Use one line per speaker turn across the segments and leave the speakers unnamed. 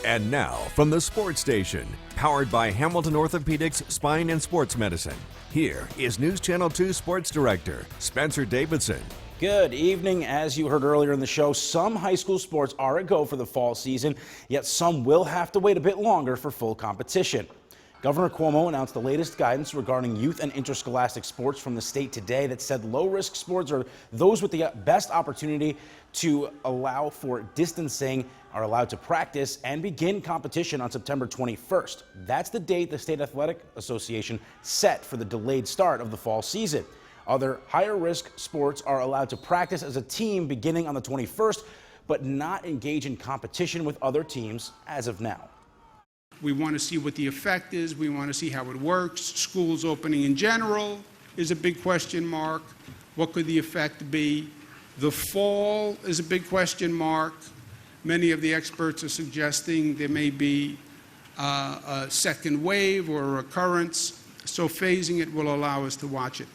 And now, from the Sports Station, powered by Hamilton Orthopedics Spine and Sports Medicine, here is News Channel 2 Sports Director Spencer Davidson.
Good evening. As you heard earlier in the show, some high school sports are a go for the fall season, yet some will have to wait a bit longer for full competition. Governor Cuomo announced the latest guidance regarding youth and interscholastic sports from the state today that said low-risk sports are those with the best opportunity to allow for distancing are allowed to practice and begin competition on September 21st. That's the date the State Athletic Association set for the delayed start of the fall season. Other higher-risk sports are allowed to practice as a team beginning on the 21st, but not engage in competition with other teams as of now.
We want to see what the effect is. We want to see how it works. Schools opening in general is a big question mark. What could the effect be? The fall is a big question mark. Many of the experts are suggesting there may be a second wave or a recurrence, so phasing it will allow us to watch it.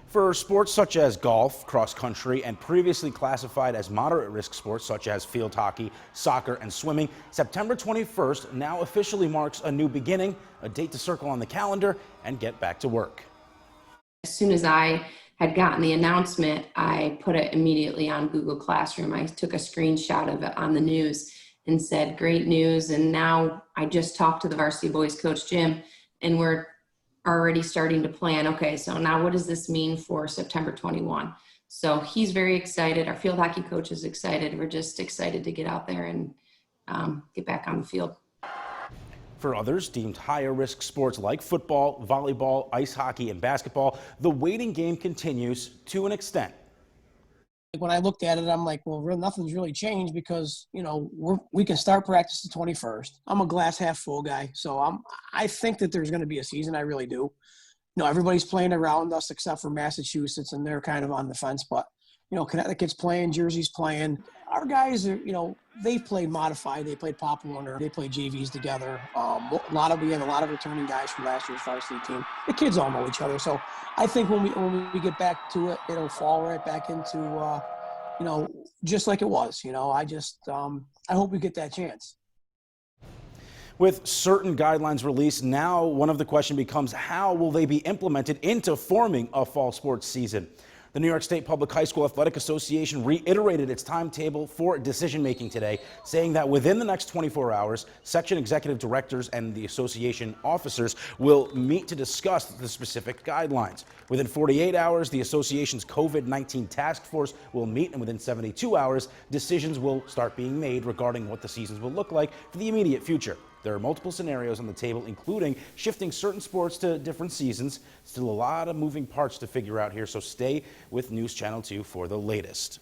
For sports such as golf, cross country, and previously classified as moderate risk sports such as field hockey, soccer, and swimming, September 21st now officially marks a new beginning, a date to circle on the calendar and get back to work.
As soon as I had gotten the announcement, I put it immediately on Google Classroom. I took a screenshot of it on the news and said, great news. And now I just talked to the varsity boys coach, Jim, and we're already starting to plan, okay, so now what does this mean for September 21? So he's very excited. Our field hockey coach is excited. We're just excited to get out there and get back on the field.
For others deemed higher risk sports like football, volleyball, ice hockey, and basketball, the waiting game continues to an extent.
When I looked at it, I'm like, well, nothing's really changed because, you know, we can start practice the 21st. I'm a glass half full guy, so I think that there's going to be a season. I really do. You know, everybody's playing around us except for Massachusetts, and they're kind of on the fence. But, you know, Connecticut's playing, Jersey's playing. Our guys are, you know, they've played modified. They played Pop Warner. They played JVs together. We have a lot of returning guys from last year's varsity team. The kids all know each other, so I think when we get back to it, it'll fall right back into, you know, just like it was. You know, I hope we get that chance.
With certain guidelines released, now one of the questions becomes how will they be implemented into forming a fall sports season? The New York State Public High School Athletic Association reiterated its timetable for decision-making today, saying that within the next 24 hours, section executive directors and the association officers will meet to discuss the specific guidelines. Within 48 hours, the association's COVID-19 task force will meet, and within 72 hours, decisions will start being made regarding what the seasons will look like for the immediate future. There are multiple scenarios on the table, including shifting certain sports to different seasons. Still a lot of moving parts to figure out here, so stay with News Channel 2 for the latest.